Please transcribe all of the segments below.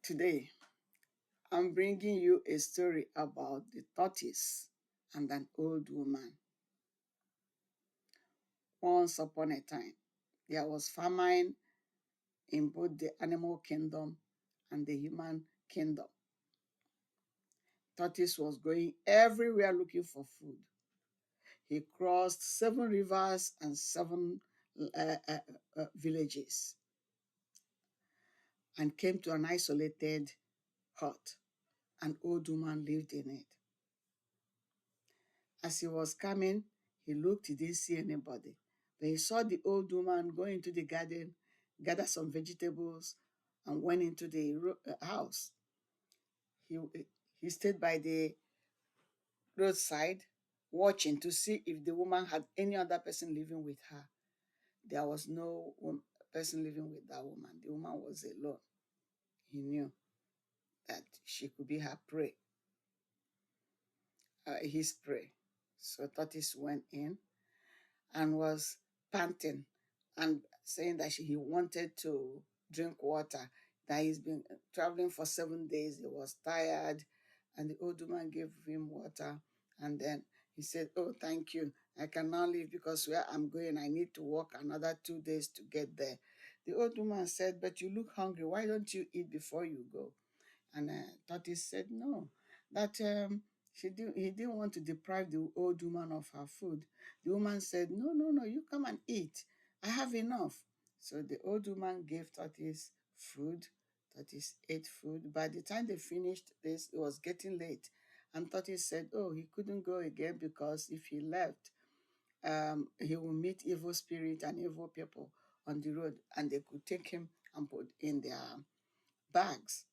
Today, I'm bringing you a story about the tortoise and an old woman. Once upon a time, there was famine in both the animal kingdom and the human kingdom. Tortoise was going everywhere looking for food. He crossed 7 rivers and seven villages and came to an isolated hut. An old woman lived in it. As he was coming, he looked, he didn't see anybody. But he saw the old woman go into the garden, gather some vegetables, and went into the house. He, he stayed by the roadside, watching to see if the woman had any other person living with her. There was no person living with that woman. The woman was alone. He knew that she could be her prey, his prey. So Tortoise went in and was panting and saying that he wanted to drink water, that he's been traveling for 7 days. He was tired, and the old woman gave him water. And then he said, "Oh, thank you. I can now leave because where I'm going, I need to walk another 2 days to get there." The old woman said, "But you look hungry. Why don't you eat before you go?" And Tortoise said, "No, that he didn't want to deprive the old woman of her food." The woman said, "No, no, no, you come and eat. I have enough." So the old woman gave Tortoise food. Tortoise ate food. By the time they finished this, it was getting late. And Tortoise said, oh, he couldn't go again because if he left, he will meet evil spirits and evil people on the road, and they could take him and put in their bags.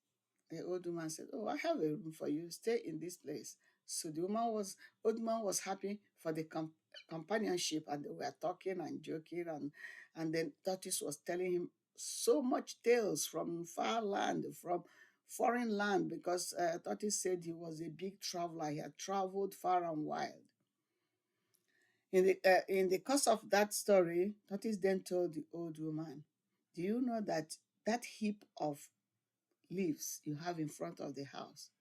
The old woman said, "Oh, I have a room for you. Stay in this place." So the old woman was happy for the companionship, and they were talking and joking, and then Tortoise was telling him so much tales from far land, from foreign land, because Tortoise said he was a big traveler. He had traveled far and wide. In the course of that story, Tortoise then told the old woman, "Do you know that that heap of leaves you have in front of the house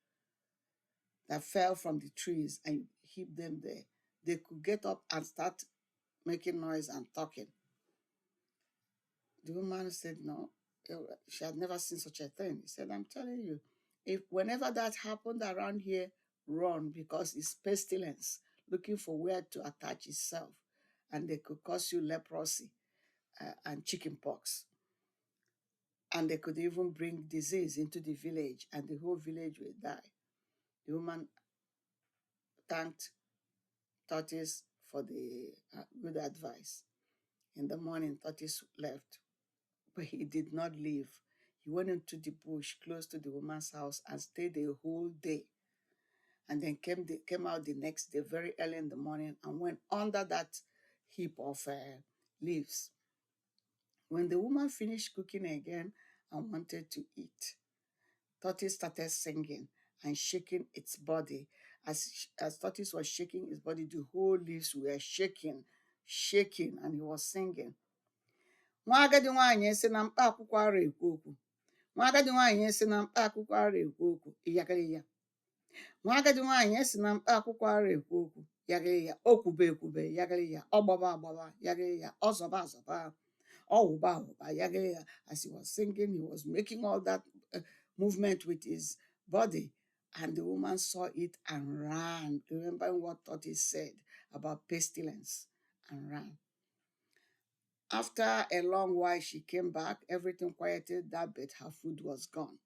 that fell from the trees and heap them there, they could get up and start making noise and talking?" The woman said no, she had never seen such a thing. He said, "I'm telling you, if whenever that happened around here, run, because it's pestilence looking for where to attach itself, and they could cause you leprosy and chicken pox. And they could even bring disease into the village, and the whole village will die." The woman thanked Tortoise for the good advice. In the morning, Tortoise left, but he did not leave. He went into the bush close to the woman's house and stayed the whole day. And then came out the next day very early in the morning and went under that heap of leaves. When the woman finished cooking again and wanted to eat, Tortoise started singing and shaking its body. As Tortoise was shaking his body, the whole leaves were shaking, and he was singing. Nwa agadi nwaanyị si na mkpa akwụkwọ ara ekwu okwu. Nwa agadi nwaanyị si na mkpa akwụkwọ ara ekwu okwu. Iyagịrị ya. Nwa agadi nwaanyị si na mkpa akwụkwọ ara ekwu okwu. Yagịrị ya. O kwube ekwube. Yagịrị ya. Ọ gbaba agbaba. Yagịrị ya. Ọ zọba azọba. Ọ wụba awụba. Yagịrị ya. As he was singing, he was making all that movement with his body. And the woman saw it and ran, remembering what Tortoise said about pestilence, and ran. After a long while, she came back. Everything quieted down, but her food was gone.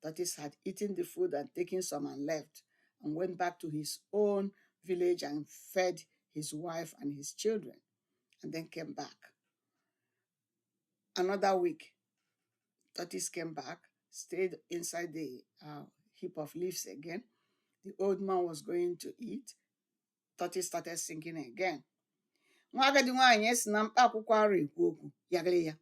Tortoise had eaten the food and taken some and left, and went back to his own village and fed his wife and his children, and then came back. Another week, Tortoise came back, stayed inside the heap of leaves again. The old man was going to eat. Tortoise started singing again. Nwa agadi nwaanyị esi na mkpa akwụkwọ ara ekwu okwu, yagịrị ya.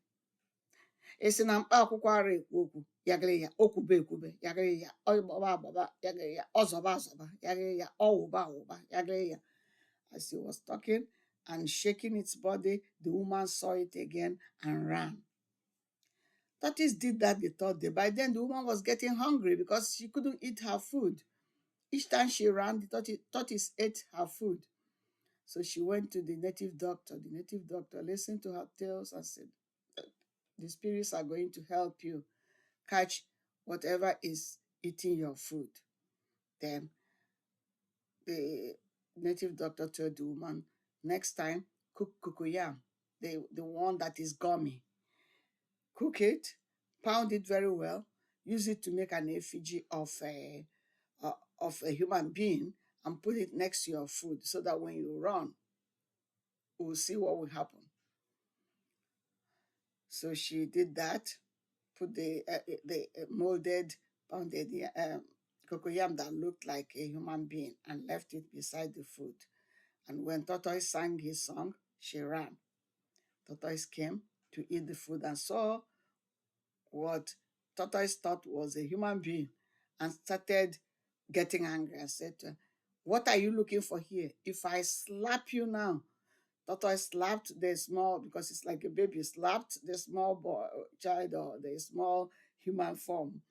Esi na mkpa akwụkwọ ara ekwu okwu, yagịrị ya. O kwube ekwube, yagịrị ya. Ọ gbaba agbaba, yagịrị ya. Ọ zọba azọba, yagịrị ya. Ọ wụba awụba, yagịrị ya. As he was talking and shaking its body, the woman saw it again and ran. Tortoise did that the third day. By then, the woman was getting hungry because she couldn't eat her food. Each time she ran, the tortoise ate her food. So she went to the native doctor. The native doctor listened to her tales and said, the spirits are going to help you catch whatever is eating your food. Then the native doctor told the woman, next time, cook cocoyam, the one that is gummy. Cook it, pound it very well, use it to make an effigy of a human being and put it next to your food so that when you run, we'll see what will happen. So she did that, put the molded, pounded cocoyam that looked like a human being and left it beside the food. And when Tortoise sang his song, she ran. Tortoise came to eat the food and saw what Tortoise thought was a human being and started getting angry and said to her, what are you looking for here? If I slap you now, Tortoise slapped the small, because it's like a baby, slapped the small boy, child, or the small human form.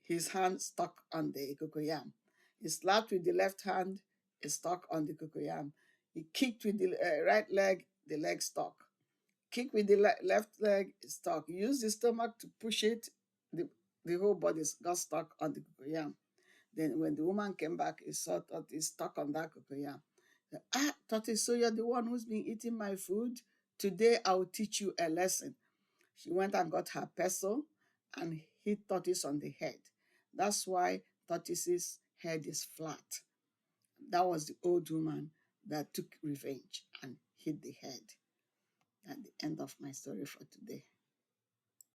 His hand stuck on the cocoyam. He slapped with the left hand, it stuck on the cocoyam. He kicked with the right leg, the leg stuck. Kick with the left leg, it stuck. He used the stomach to push it, the whole body got stuck on the cocoyam. Then when the woman came back, he saw that it's stuck on that cocoyam. Tortoise, so you're the one who's been eating my food? Today I will teach you a lesson. She went and got her pestle and hit Tortoise on the head. That's why Tortoise's head is flat. That was the old woman that took revenge and hit the head. At the end of my story for today.